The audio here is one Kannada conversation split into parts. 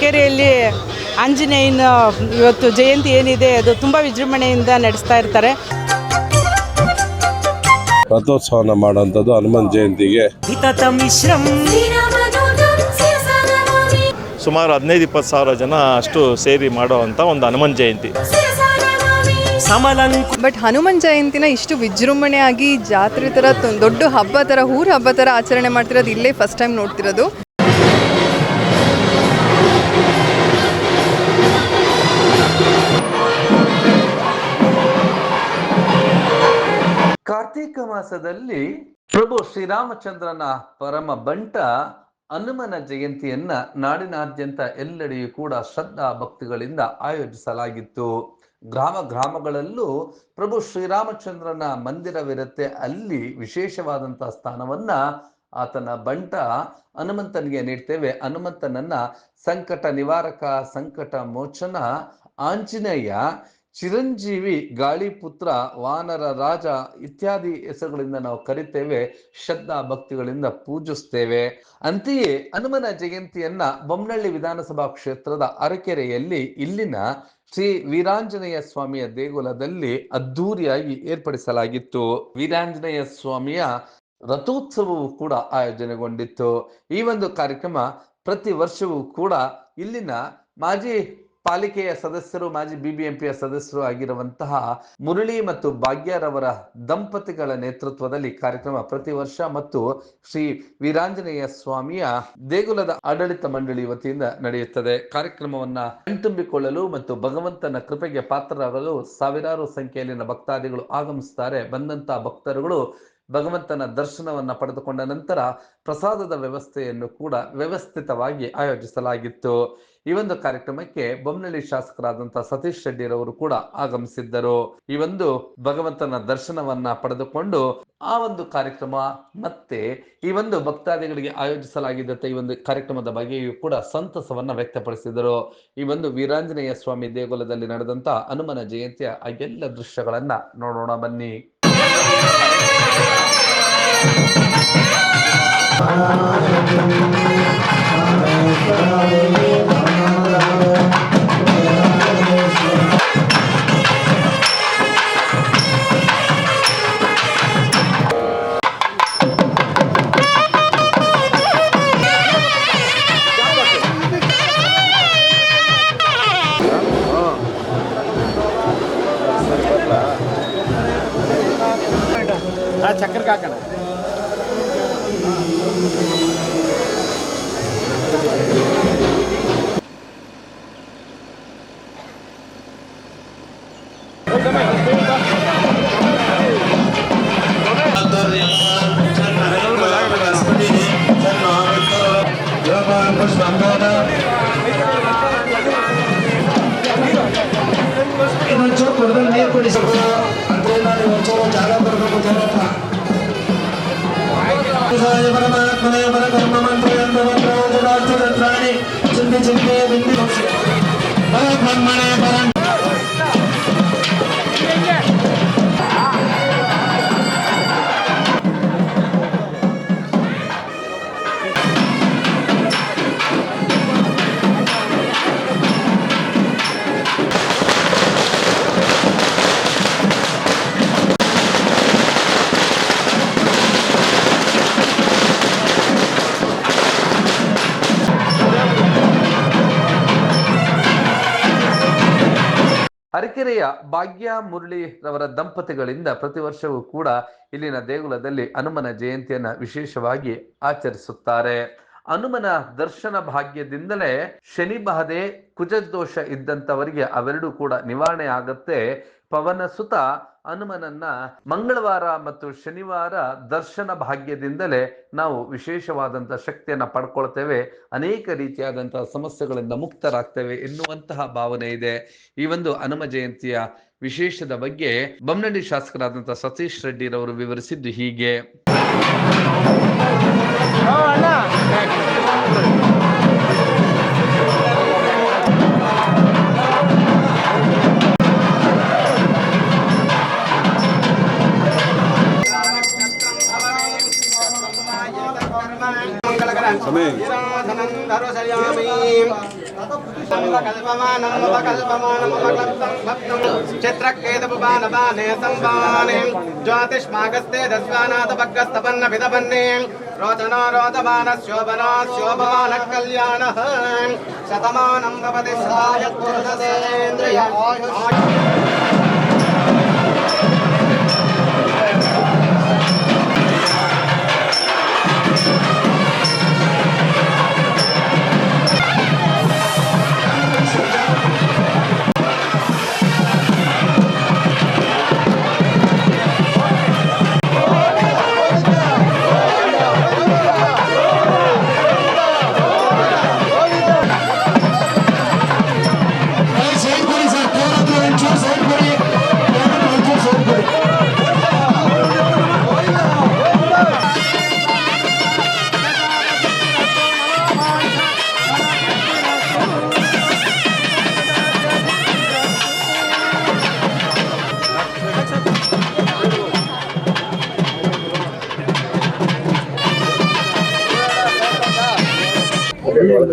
ಅರಕೆರೆಯಲ್ಲಿ ಆಂಜನೇಯನ ಇವತ್ತು ಜಯಂತಿ ಏನಿದೆ ಅದು ತುಂಬ ವಿಜೃಂಭಣೆಯಿಂದ ನಡೆಸ್ತಾ ಇರ್ತಾರೆ. ರಥೋತ್ಸವನ ಮಾಡುವಂಥದ್ದು ಹನುಮನ್ ಜಯಂತಿಗೆ. ಸುಮಾರು 15-20 ಸಾವಿರ ಜನ ಅಷ್ಟು ಸೇರಿ ಮಾಡುವಂಥ ಒಂದು ಹನುಮನ್ ಜಯಂತಿ. ಬಟ್ ಹನುಮನ್ ಜಯಂತಿನ ಇಷ್ಟು ವಿಜೃಂಭಣೆಯಾಗಿ ಜಾತ್ರೆ ಥರ ದೊಡ್ಡ ಹಬ್ಬ ಥರ ಊರ ಹಬ್ಬ ಥರ ಆಚರಣೆ ಮಾಡ್ತಿರೋದು ಇಲ್ಲೇ ಫಸ್ಟ್ ಟೈಮ್ ನೋಡ್ತಿರೋದು. ಕಾರ್ತೀಕ ಮಾಸದಲ್ಲಿ ಪ್ರಭು ಶ್ರೀರಾಮಚಂದ್ರನ ಪರಮ ಬಂಟ ಹನುಮನ ಜಯಂತಿಯನ್ನ ನಾಡಿನಾದ್ಯಂತ ಎಲ್ಲೆಡೆಯೂ ಕೂಡ ಶ್ರದ್ಧಾ ಭಕ್ತಿಗಳಿಂದ ಆಯೋಜಿಸಲಾಗಿತ್ತು. ಗ್ರಾಮಗಳಲ್ಲೂ ಪ್ರಭು ಶ್ರೀರಾಮಚಂದ್ರನ ಮಂದಿರವಿರುತ್ತೆ. ಅಲ್ಲಿ ವಿಶೇಷವಾದಂತಹ ಸ್ಥಾನವನ್ನ ಆತನ ಬಂಟ ಹನುಮಂತನಿಗೆ ನೀಡ್ತೇವೆ. ಹನುಮಂತನನ್ನ ಸಂಕಟ ನಿವಾರಕ, ಸಂಕಟ ಮೋಚನ, ಆಂಜನೇಯ, ಚಿರಂಜೀವಿ, ಗಾಳಿಪುತ್ರ, ವಾನರ ರಾಜ ಇತ್ಯಾದಿ ಹೆಸರುಗಳಿಂದ ನಾವು ಕರಿತೇವೆ. ಶ್ರದ್ಧಾ ಭಕ್ತಿಗಳಿಂದ ಪೂಜಿಸ್ತೇವೆ. ಅಂತೆಯೇ ಹನುಮನ ಜಯಂತಿಯನ್ನ ಬೊಮ್ಮನಹಳ್ಳಿ ವಿಧಾನಸಭಾ ಕ್ಷೇತ್ರದ ಅರಕೆರೆಯಲ್ಲಿ ಇಲ್ಲಿನ ಶ್ರೀ ವೀರಾಂಜನೇಯ ಸ್ವಾಮಿಯ ದೇಗುಲದಲ್ಲಿ ಅದ್ದೂರಿಯಾಗಿ ಏರ್ಪಡಿಸಲಾಗಿತ್ತು. ವೀರಾಂಜನೇಯ ಸ್ವಾಮಿಯ ರಥೋತ್ಸವವು ಕೂಡ ಆಯೋಜನೆಗೊಂಡಿತ್ತು. ಈ ಒಂದು ಕಾರ್ಯಕ್ರಮ ಪ್ರತಿ ವರ್ಷವೂ ಕೂಡ ಇಲ್ಲಿನ ಮಾಜಿ ಪಾಲಿಕೆಯ ಸದಸ್ಯರು, ಮಾಜಿ ಬಿಬಿಎಂಪಿಯ ಸದಸ್ಯರು ಆಗಿರುವಂತಹ ಮುರಳಿ ಮತ್ತು ಭಾಗ್ಯರವರ ದಂಪತಿಗಳ ನೇತೃತ್ವದಲ್ಲಿ ಕಾರ್ಯಕ್ರಮ ಪ್ರತಿ ವರ್ಷ ಮತ್ತು ಶ್ರೀ ವೀರಾಂಜನೇಯ ಸ್ವಾಮಿಯ ದೇಗುಲದ ಆಡಳಿತ ಮಂಡಳಿ ವತಿಯಿಂದ ನಡೆಯುತ್ತದೆ. ಕಾರ್ಯಕ್ರಮವನ್ನ ಕಣ್ತುಂಬಿಕೊಳ್ಳಲು ಮತ್ತು ಭಗವಂತನ ಕೃಪೆಗೆ ಪಾತ್ರರಾಗಲು ಸಾವಿರಾರು ಸಂಖ್ಯೆಯಲ್ಲಿನ ಭಕ್ತಾದಿಗಳು ಆಗಮಿಸುತ್ತಾರೆ. ಬಂದಂತಹ ಭಕ್ತರುಗಳು ಭಗವಂತನ ದರ್ಶನವನ್ನ ಪಡೆದುಕೊಂಡ ನಂತರ ಪ್ರಸಾದದ ವ್ಯವಸ್ಥೆಯನ್ನು ಕೂಡ ವ್ಯವಸ್ಥಿತವಾಗಿ ಆಯೋಜಿಸಲಾಗಿತ್ತು. ಈ ಒಂದು ಕಾರ್ಯಕ್ರಮಕ್ಕೆ ಬೊಮ್ಮನಹಳ್ಳಿ ಶಾಸಕರಾದಂತಹ ಸತೀಶ್ ರೆಡ್ಡಿರವರು ಕೂಡ ಆಗಮಿಸಿದ್ದರು. ಈ ಒಂದು ಭಗವಂತನ ದರ್ಶನವನ್ನ ಪಡೆದುಕೊಂಡು ಆ ಒಂದು ಕಾರ್ಯಕ್ರಮ ಮತ್ತೆ ಈ ಒಂದು ಭಕ್ತಾದಿಗಳಿಗೆ ಆಯೋಜಿಸಲಾಗಿದ್ದಂತೆ ಈ ಒಂದು ಕಾರ್ಯಕ್ರಮದ ಬಗ್ಗೆಯೂ ಕೂಡ ಸಂತಸವನ್ನ ವ್ಯಕ್ತಪಡಿಸಿದರು. ಈ ಒಂದು ವೀರಾಂಜನೇಯ ಸ್ವಾಮಿ ದೇಗುಲದಲ್ಲಿ ನಡೆದಂತ ಹನುಮನ ಜಯಂತಿಯ ಆ ಎಲ್ಲ ದೃಶ್ಯಗಳನ್ನ ನೋಡೋಣ ಬನ್ನಿ. చక్కెర కాకడ ನೀರು ಕೊಡಿ ಸ್ವಲ್ಪ ಅಂದ್ರೆ ನಾನು ಜಾಗ ಬರಬೇಕು ಜಾಗ ಪರಮಾತ್ಮನೇ ಪರಕರ್ಮ ಮಂತ್ರಾಣಿ ಚಿಂತೆ ಚಿಂತೆ ಬಿಂದಿ ಪರಬ್ರಹ್ಮಣೇ ಪರಂ ಅರಕೆರೆಯ ಭಾಗ್ಯ ಮುರಳಿ ರವರ ದಂಪತಿಗಳಿಂದ ಪ್ರತಿ ವರ್ಷವೂ ಕೂಡ ಇಲ್ಲಿನ ದೇಗುಲದಲ್ಲಿ ಹನುಮನ ಜಯಂತಿಯನ್ನ ವಿಶೇಷವಾಗಿ ಆಚರಿಸುತ್ತಾರೆ. ಹನುಮನ ದರ್ಶನ ಭಾಗ್ಯದಿಂದಲೇ ಶನಿ ಬಾಧೆ, ಕುಜದೋಷ ಇದ್ದಂಥವರಿಗೆ ಅವೆರಡೂ ಕೂಡ ನಿವಾರಣೆ ಆಗುತ್ತೆ. ಪವನ ಸುತ ಹನುಮನನ್ನ ಮಂಗಳವಾರ ಮತ್ತು ಶನಿವಾರ ದರ್ಶನ ಭಾಗ್ಯದಿಂದಲೇ ನಾವು ವಿಶೇಷವಾದಂತಹ ಶಕ್ತಿಯನ್ನ ಪಡ್ಕೊಳ್ತೇವೆ, ಅನೇಕ ರೀತಿಯಾದಂತಹ ಸಮಸ್ಯೆಗಳಿಂದ ಮುಕ್ತರಾಗ್ತೇವೆ ಎನ್ನುವಂತಹ ಭಾವನೆ ಇದೆ. ಈ ಒಂದು ಹನುಮ ಜಯಂತಿಯ ವಿಶೇಷದ ಬಗ್ಗೆ ಬೊಮ್ಮನಹಳ್ಳಿ ಶಾಸಕರಾದಂತಹ ಸತೀಶ್ ರೆಡ್ಡಿರವರು ವಿವರಿಸಿದ್ದು ಹೀಗೆ. ज्योतिष्मागस्ते दस्वानाथभग्गस्तपन्न विदपन्ने रोचनो रोचमान शोभना शोभमान कल्याणः शतमानं भवति सदायत्पुरुषसेन्द्रिय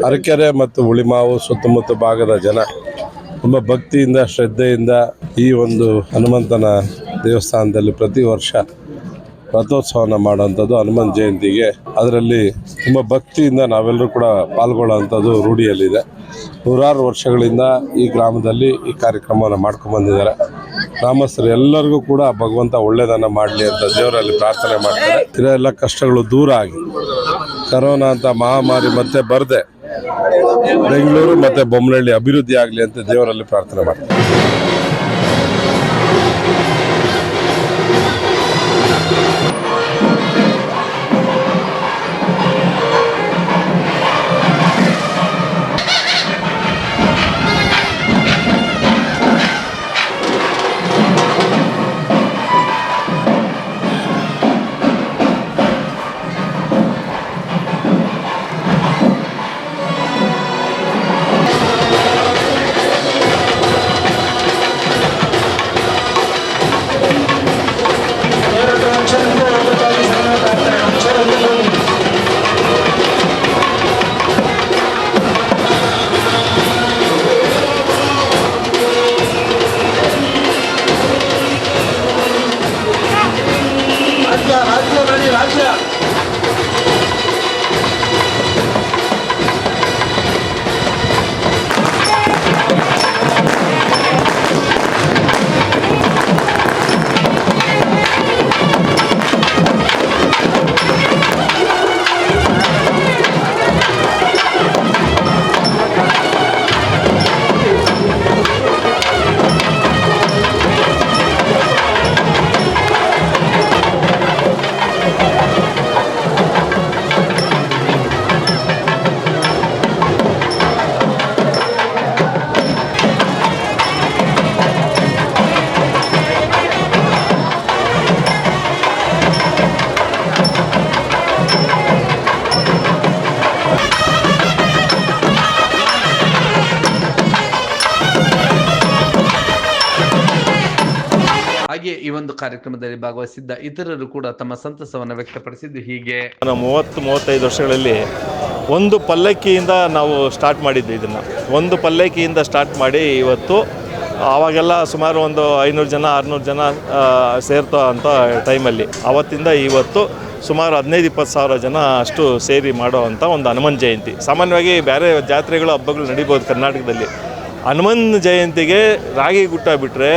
ಅರಕೆರೆ ಮತ್ತು ಹುಳಿಮಾವು ಸುತ್ತಮುತ್ತ ಭಾಗದ ಜನ ತುಂಬ ಭಕ್ತಿಯಿಂದ ಶ್ರದ್ಧೆಯಿಂದ ಈ ಒಂದು ಹನುಮಂತನ ದೇವಸ್ಥಾನದಲ್ಲಿ ಪ್ರತಿ ವರ್ಷ ರಥೋತ್ಸವನ ಮಾಡುವಂಥದ್ದು ಹನುಮಂತ ಜಯಂತಿಗೆ. ಅದರಲ್ಲಿ ತುಂಬ ಭಕ್ತಿಯಿಂದ ನಾವೆಲ್ಲರೂ ಕೂಡ ಪಾಲ್ಗೊಳ್ಳುವಂಥದ್ದು ರೂಢಿಯಲ್ಲಿದೆ. ನೂರಾರು ವರ್ಷಗಳಿಂದ ಈ ಗ್ರಾಮದಲ್ಲಿ ಈ ಕಾರ್ಯಕ್ರಮವನ್ನು ಮಾಡ್ಕೊಂಡ್ಬಂದಿದ್ದಾರೆ. ಗ್ರಾಮಸ್ಥರು ಎಲ್ಲರಿಗೂ ಕೂಡ ಭಗವಂತ ಒಳ್ಳೆಯದನ್ನು ಮಾಡಲಿ ಅಂತ ದೇವರಲ್ಲಿ ಪ್ರಾರ್ಥನೆ ಮಾಡ್ತಾರೆ. ಇದೆಲ್ಲ ಕಷ್ಟಗಳು ದೂರ ಆಗಿ ಕರೋನಾ ಅಂತ ಮಹಾಮಾರಿ ಮತ್ತೆ ಬರದೆ ಬೆಂಗಳೂರು ಮತ್ತು ಬೊಮ್ಮನಹಳ್ಳಿ ಅಭಿವೃದ್ಧಿ ಆಗಲಿ ಅಂತ ದೇವರಲ್ಲಿ ಪ್ರಾರ್ಥನೆ ಮಾಡ್ತಾರೆ. ಹಾಗೆ ಈ ಒಂದು ಕಾರ್ಯಕ್ರಮದಲ್ಲಿ ಭಾಗವಹಿಸಿದ್ದ ಇತರರು ಕೂಡ ತಮ್ಮ ಸಂತಸವನ್ನು ವ್ಯಕ್ತಪಡಿಸಿದ್ದು ಹೀಗೆ. 30-35 ವರ್ಷಗಳಲ್ಲಿ ಒಂದು ಪಲ್ಲಕ್ಕಿಯಿಂದ ನಾವು ಸ್ಟಾರ್ಟ್ ಮಾಡಿದ್ವಿ. ಇದನ್ನು ಒಂದು ಪಲ್ಲಕ್ಕಿಯಿಂದ ಸ್ಟಾರ್ಟ್ ಮಾಡಿ ಇವತ್ತು ಆವಾಗೆಲ್ಲ ಸುಮಾರು ಒಂದು 500 ಜನ 600 ಜನ ಸೇರ್ತಾ ಅಂತ ಟೈಮಲ್ಲಿ ಆವತ್ತಿಂದ ಇವತ್ತು ಸುಮಾರು 15-20 ಸಾವಿರ ಜನ ಅಷ್ಟು ಸೇರಿ ಮಾಡೋ ಅಂಥ ಒಂದು ಹನುಮಂತ ಜಯಂತಿ. ಸಾಮಾನ್ಯವಾಗಿ ಬೇರೆ ಜಾತ್ರೆಗಳು ಹಬ್ಬಗಳು ನಡೀಬೋದು ಕರ್ನಾಟಕದಲ್ಲಿ. ಹನುಮಂತ ಜಯಂತಿಗೆ ರಾಗಿ ಗುಟ್ಟ ಬಿಟ್ಟರೆ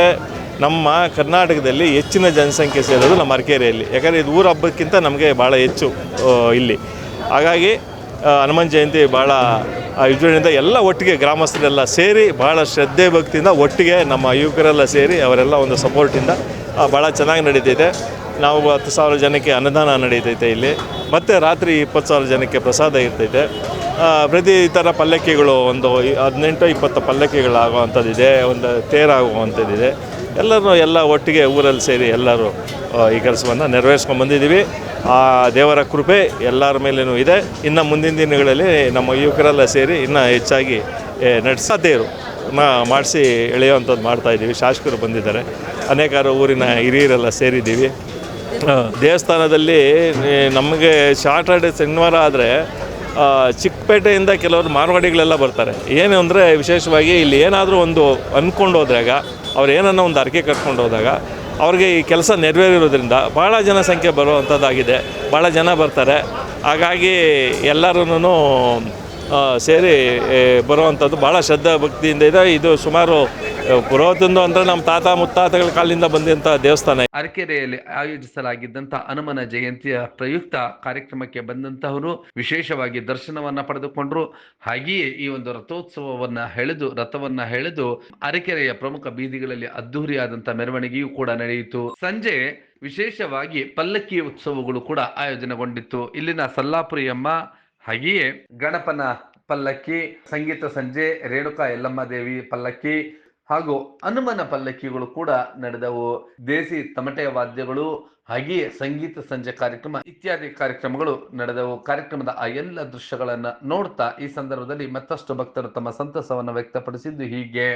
ನಮ್ಮ ಕರ್ನಾಟಕದಲ್ಲಿ ಹೆಚ್ಚಿನ ಜನಸಂಖ್ಯೆ ಸೇರೋದು ನಮ್ಮ ಅರಕೆರೆಯಲ್ಲಿ. ಯಾಕಂದರೆ ಇದು ಊರ ಹಬ್ಬಕ್ಕಿಂತ ನಮಗೆ ಭಾಳ ಹೆಚ್ಚು ಇಲ್ಲಿ. ಹಾಗಾಗಿ ಹನುಮಂತ ಜಯಂತಿ ಭಾಳ ವಿಜೃಂಭಣೆಯಿಂದ ಎಲ್ಲ ಒಟ್ಟಿಗೆ ಗ್ರಾಮಸ್ಥರೆಲ್ಲ ಸೇರಿ ಭಾಳ ಶ್ರದ್ಧೆ ಭಕ್ತಿಯಿಂದ ಒಟ್ಟಿಗೆ ನಮ್ಮ ಯುವಕರೆಲ್ಲ ಸೇರಿ ಅವರೆಲ್ಲ ಒಂದು ಸಪೋರ್ಟಿಂದ ಭಾಳ ಚೆನ್ನಾಗಿ ನಡೀತೈತೆ. ನಾವು 10,000 ಜನಕ್ಕೆ ಅನ್ನದಾನ ನಡೀತೈತೆ ಇಲ್ಲಿ. ಮತ್ತು ರಾತ್ರಿ 20,000 ಜನಕ್ಕೆ ಪ್ರಸಾದ ಇರ್ತೈತೆ. ಪ್ರತಿ ಈ ಥರ ಪಲ್ಲಕ್ಕಿಗಳು ಒಂದು 18-20 ಪಲ್ಲಕ್ಕಿಗಳಾಗುವಂಥದ್ದಿದೆ, ಒಂದು ತೇರಾಗುವಂಥದ್ದಿದೆ. ಎಲ್ಲರೂ ಎಲ್ಲ ಒಟ್ಟಿಗೆ ಊರಲ್ಲಿ ಸೇರಿ ಎಲ್ಲರೂ ಈ ಕೆಲಸವನ್ನು ನೆರವೇರಿಸ್ಕೊಂಡು ಬಂದಿದ್ದೀವಿ. ಆ ದೇವರ ಕೃಪೆ ಎಲ್ಲರ ಮೇಲೇನೂ ಇದೆ. ಇನ್ನು ಮುಂದಿನ ದಿನಗಳಲ್ಲಿ ನಮ್ಮ ಯುವಕರೆಲ್ಲ ಸೇರಿ ಇನ್ನೂ ಹೆಚ್ಚಾಗಿ ನಡೆಸದೇರು ಮಾಡಿಸಿ ಎಳೆಯುವಂಥದ್ದು ಮಾಡ್ತಾಯಿದ್ದೀವಿ. ಶಾಸಕರು ಬಂದಿದ್ದಾರೆ, ಅನೇಕಾರು ಊರಿನ ಹಿರಿಯರೆಲ್ಲ ಸೇರಿದ್ದೀವಿ. ದೇವಸ್ಥಾನದಲ್ಲಿ ನಮಗೆ ಸಾಟರ್ಡೆ ಶನಿವಾರ ಆದರೆ ಚಿಕ್ಕಪೇಟೆಯಿಂದ ಕೆಲವರು ಮಾರ್ವಾಡಿಗಳೆಲ್ಲ ಬರ್ತಾರೆ. ಏನು ಅಂದರೆ ವಿಶೇಷವಾಗಿ ಇಲ್ಲಿ ಏನಾದರೂ ಒಂದು ಅಂದ್ಕೊಂಡು ಹೋದಾಗ, ಅವ್ರು ಏನನ್ನ ಒಂದು ಅರಿಕೆ ಕಟ್ಕೊಂಡು ಹೋದಾಗ ಅವ್ರಿಗೆ ಈ ಕೆಲಸ ನೆರವೇರಿರೋದ್ರಿಂದ ಭಾಳ ಜನಸಂಖ್ಯೆ ಬರುವಂಥದ್ದಾಗಿದೆ. ಭಾಳ ಜನ ಬರ್ತಾರೆ. ಹಾಗಾಗಿ ಎಲ್ಲರೂ ಸೇರಿ ಬರುವಂಥದ್ದು ಭಾಳ ಶ್ರದ್ಧಾ ಭಕ್ತಿಯಿಂದ ಇದೆ. ಇದು ಸುಮಾರು ಪುರಾತನ ಅಂದರೆ ನಮ್ಮ ತಾತ ಮುತ್ತಾತಗಳ ಕಾಲದಿಂದ ಬಂದಂಥ ದೇವಸ್ಥಾನ. ಅರಕೆರೆಯಲ್ಲಿ ಆಯೋಜಿಸಲಾಗಿದ್ದಂಥ ಹನುಮನ ಜಯಂತಿಯ ಪ್ರಯುಕ್ತ ಕಾರ್ಯಕ್ರಮಕ್ಕೆ ಬಂದಂತಹವರು ವಿಶೇಷವಾಗಿ ದರ್ಶನವನ್ನ ಪಡೆದುಕೊಂಡ್ರು. ಹಾಗೆಯೇ ಈ ಒಂದು ರಥವನ್ನ ಎಳೆದು ಅರಕೆರೆಯ ಪ್ರಮುಖ ಬೀದಿಗಳಲ್ಲಿ ಅದ್ದೂರಿಯಾದಂಥ ಮೆರವಣಿಗೆಯೂ ಕೂಡ ನಡೆಯಿತು. ಸಂಜೆ ವಿಶೇಷವಾಗಿ ಪಲ್ಲಕ್ಕಿ ಉತ್ಸವಗಳು ಕೂಡ ಆಯೋಜನೆಗೊಂಡಿತ್ತು. ಇಲ್ಲಿನ ಸಲ್ಲಾಪುರಿಯಮ್ಮ ಹಾಗೆಯೇ ಗಣಪನ ಪಲ್ಲಕ್ಕಿ, ಸಂಗೀತ ಸಂಜೆ, ರೇಣುಕಾ ಯಲ್ಲಮ್ಮ ದೇವಿ ಪಲ್ಲಕ್ಕಿ ಹಾಗೂ ಹನುಮನ ಪಲ್ಲಕ್ಕಿಗಳು ಕೂಡ ನಡೆದವು. ದೇಸಿ ತಮಟೆಯ ವಾದ್ಯಗಳು ಹಾಗೆಯೇ ಸಂಗೀತ ಸಂಜೆ ಕಾರ್ಯಕ್ರಮ ಇತ್ಯಾದಿ ಕಾರ್ಯಕ್ರಮಗಳು ನಡೆದವು. ಕಾರ್ಯಕ್ರಮದ ಆ ಎಲ್ಲ ದೃಶ್ಯಗಳನ್ನ ನೋಡ್ತಾ ಈ ಸಂದರ್ಭದಲ್ಲಿ ಮತ್ತಷ್ಟು ಭಕ್ತರು ತಮ್ಮ ಸಂತಸವನ್ನು ವ್ಯಕ್ತಪಡಿಸಿದ್ದು ಹೀಗೆ.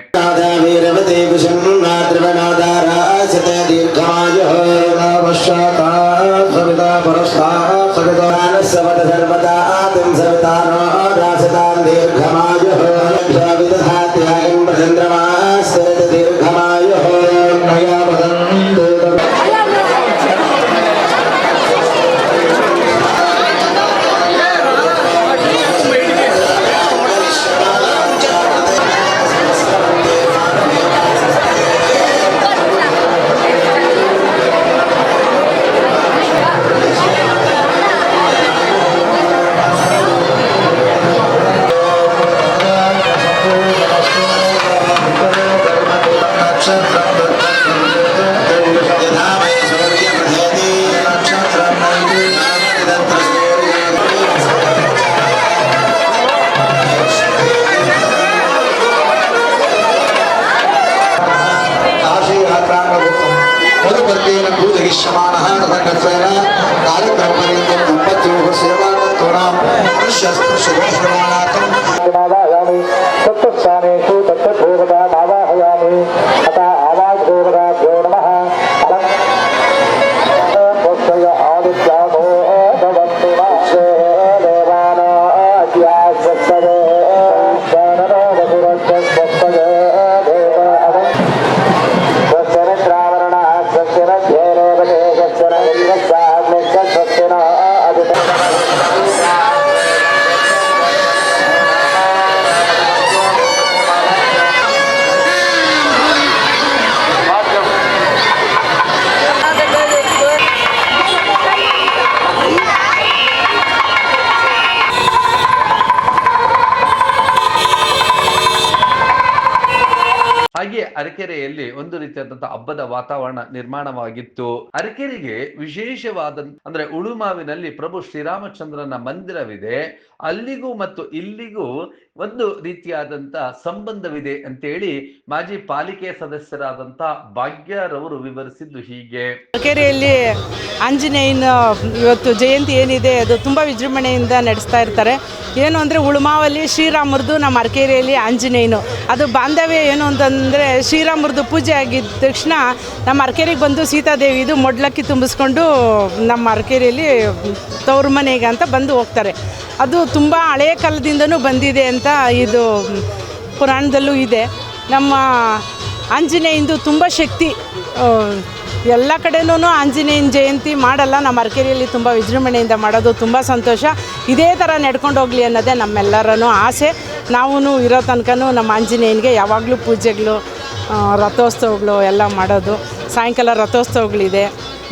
ಹಾಗೆ ಅರಕೆರೆಯಲ್ಲಿ ಒಂದು ರೀತಿಯಾದಂತಹ ಹಬ್ಬದ ವಾತಾವರಣ ನಿರ್ಮಾಣವಾಗಿತ್ತು. ಅರಕೆರೆಗೆ ವಿಶೇಷವಾದ ಅಂದ್ರೆ ಉಳುಮಾವಿನಲ್ಲಿ ಪ್ರಭು ಶ್ರೀರಾಮಚಂದ್ರನ ಮಂದಿರವಿದೆ. ಅಲ್ಲಿಗೂ ಮತ್ತು ಇಲ್ಲಿಗೂ ಒಂದು ರೀತಿಯಾದಂತ ಸಂಬಂಧವಿದೆ ಅಂತೇಳಿ ಮಾಜಿ ಪಾಲಿಕೆ ಸದಸ್ಯರಾದಂತ ಭಾಗ್ಯರವರು ವಿವರಿಸಿದ್ದು ಹೀಗೆ. ಅರಕೆರೆಯಲ್ಲಿ ಆಂಜನೇಯನ ಇವತ್ತು ಜಯಂತಿ ಏನಿದೆ ಅದು ತುಂಬ ವಿಜೃಂಭಣೆಯಿಂದ ನಡೆಸ್ತಾ ಇರ್ತಾರೆ. ಏನು ಅಂದರೆ ಉಳುಮಾವಲ್ಲಿ ಶ್ರೀರಾಮರದು, ನಮ್ಮ ಅರಕೆರೆಯಲ್ಲಿ ಆಂಜನೇಯನು. ಅದು ಬಾಂಧವ್ಯ ಏನು ಅಂತಂದರೆ ಶ್ರೀರಾಮರದು ಪೂಜೆ ಆಗಿದ್ದ ತಕ್ಷಣ ನಮ್ಮ ಅರಕೆರೆಗೆ ಬಂದು ಸೀತಾದೇವಿದು ಮೊಡ್ಲಕ್ಕಿ ತುಂಬಿಸ್ಕೊಂಡು ನಮ್ಮ ಅರಕೆರೆಯಲ್ಲಿ ತವ್ರ ಮನೆಗೆ ಅಂತ ಬಂದು ಹೋಗ್ತಾರೆ. ಅದು ತುಂಬ ಹಳೆಯ ಕಾಲದಿಂದನೂ ಬಂದಿದೆ ಅಂತ ಇದು ಪುರಾಣದಲ್ಲೂ ಇದೆ. ನಮ್ಮ ಆಂಜನೇಯಂದು ತುಂಬ ಶಕ್ತಿ. ಎಲ್ಲ ಕಡೆನೂ ಆಂಜನೇಯನ ಜಯಂತಿ ಮಾಡಲ್ಲ, ನಮ್ಮ ಅರಕೆರೆಯಲ್ಲಿ ತುಂಬ ವಿಜೃಂಭಣೆಯಿಂದ ಮಾಡೋದು ತುಂಬ ಸಂತೋಷ. ಇದೇ ಥರ ನಡ್ಕೊಂಡು ಹೋಗಲಿ ಅನ್ನೋದೇ ನಮ್ಮೆಲ್ಲರೂ ಆಸೆ. ನಾವೂ ಇರೋ ತನಕನೂ ನಮ್ಮ ಆಂಜನೇಯನಿಗೆ ಯಾವಾಗಲೂ ಪೂಜೆಗಳು, ರಥೋತ್ಸವಗಳು ಎಲ್ಲ ಮಾಡೋದು. ಸಾಯಂಕಾಲ ರಥೋತ್ಸವಗಳಿದೆ,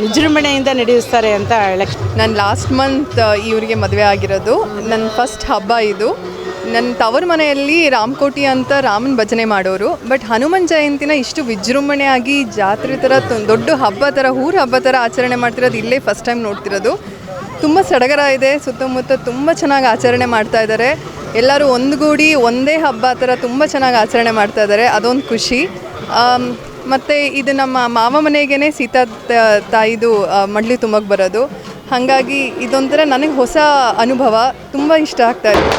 ವಿಜೃಂಭಣೆಯಿಂದ ನಡೆಸ್ತಾರೆ ಅಂತ ಹೇಳಕ್ಕೆ. ನಾನು ಲಾಸ್ಟ್ ಮಂತ್ ಇವರಿಗೆ ಮದುವೆ ಆಗಿರೋದು. ನನ್ನ ಫಸ್ಟ್ ಹಬ್ಬ ಇದು. ನನ್ನ ತವರ ಮನೆಯಲ್ಲಿ ರಾಮಕೋಟಿ ಅಂತ ರಾಮನ ಭಜನೆ ಮಾಡೋರು. ಬಟ್ ಹನುಮನ್ ಜಯಂತಿನ ಇಷ್ಟು ವಿಜೃಂಭಣೆಯಾಗಿ ಜಾತ್ರೆ ಥರ ದೊಡ್ಡ ಹಬ್ಬ ಥರ, ಊರ ಹಬ್ಬ ಥರ ಆಚರಣೆ ಮಾಡ್ತಿರೋದು ಇಲ್ಲೇ ಫಸ್ಟ್ ಟೈಮ್ ನೋಡ್ತಿರೋದು. ತುಂಬ ಸಡಗರ ಇದೆ. ಸುತ್ತಮುತ್ತ ತುಂಬ ಚೆನ್ನಾಗಿ ಆಚರಣೆ ಮಾಡ್ತಾ ಇದ್ದಾರೆ. ಎಲ್ಲರೂ ಒಂದುಗೂಡಿ ಒಂದೇ ಹಬ್ಬ ಥರ ತುಂಬ ಚೆನ್ನಾಗಿ ಆಚರಣೆ ಮಾಡ್ತಾ ಇದ್ದಾರೆ. ಅದೊಂದು ಖುಷಿ. ಮತ್ತು ಇದು ನಮ್ಮ ಮಾವ ಮನೆಗೇ ಸೀತಾ ತಾಯಿದು ಮಡ್ಲಿ ತುಂಬಕ್ಕೆ ಬರೋದು. ಹಾಗಾಗಿ ಇದೊಂಥರ ನನಗೆ ಹೊಸ ಅನುಭವ, ತುಂಬ ಇಷ್ಟ ಆಗ್ತಾ ಇದೆ.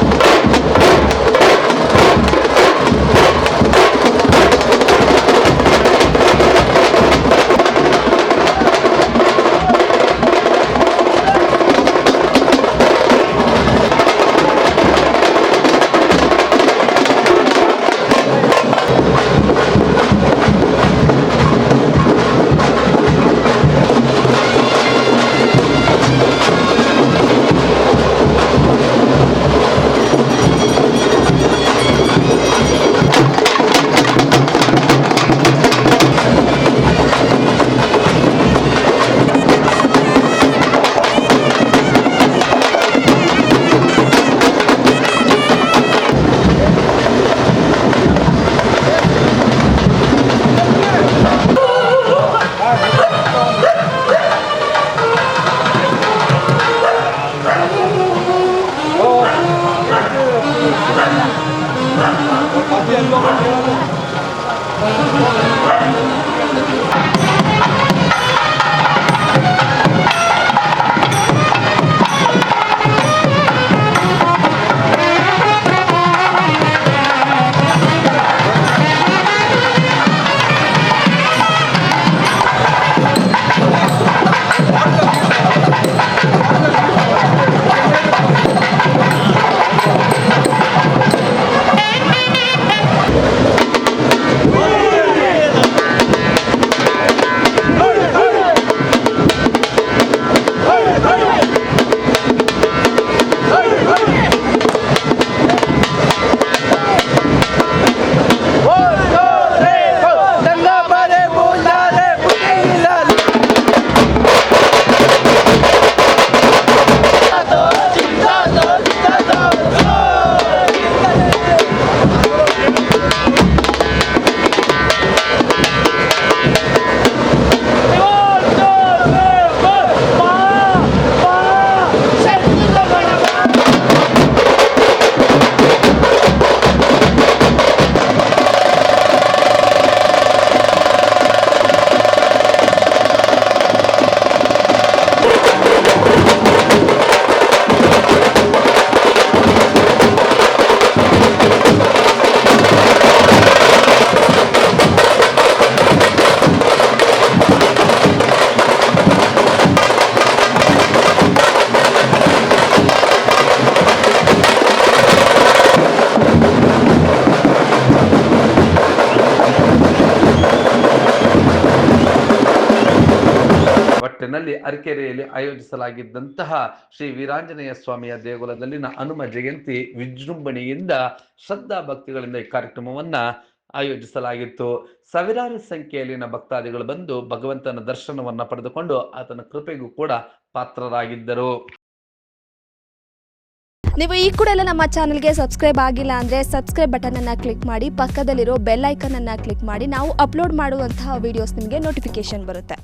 ಹೆಸರಿನಲ್ಲಿ ಅರಕೆರೆಯಲ್ಲಿ ಆಯೋಜಿಸಲಾಗಿದ್ದಂತಹ ಶ್ರೀ ವೀರಾಂಜನೇಯ ಸ್ವಾಮಿಯ ದೇಗುಲದಲ್ಲಿನ ಹನುಮ ಜಯಂತಿ ವಿಜೃಂಭಣೆಯಿಂದ ಶ್ರದ್ಧಾ ಭಕ್ತಿಗಳಿಂದ ಈ ಕಾರ್ಯಕ್ರಮವನ್ನ ಆಯೋಜಿಸಲಾಗಿತ್ತು. ಸಾವಿರಾರು ಸಂಖ್ಯೆಯಲ್ಲಿನ ಭಕ್ತಾದಿಗಳು ಬಂದು ಭಗವಂತನ ದರ್ಶನವನ್ನ ಪಡೆದುಕೊಂಡು ಆತನ ಕೃಪೆಗೂ ಕೂಡ ಪಾತ್ರರಾಗಿದ್ದರು. ನೀವು ಈ ಕೂಡ ಎಲ್ಲ ನಮ್ಮ ಚಾನಲ್ಗೆ ಸಬ್ಸ್ಕ್ರೈಬ್ ಆಗಿಲ್ಲ ಅಂದರೆ ಸಬ್ಸ್ಕ್ರೈಬ್ ಬಟನನ್ನು ಕ್ಲಿಕ್ ಮಾಡಿ, ಪಕ್ಕದಲ್ಲಿರೋ ಬೆಲ್ ಐಕನನ್ನು ಕ್ಲಿಕ್ ಮಾಡಿ. ನಾವು ಅಪ್ಲೋಡ್ ಮಾಡುವಂತಹ ವೀಡಿಯೋಸ್ ನಿಮಗೆ ನೋಟಿಫಿಕೇಶನ್ ಬರುತ್ತೆ.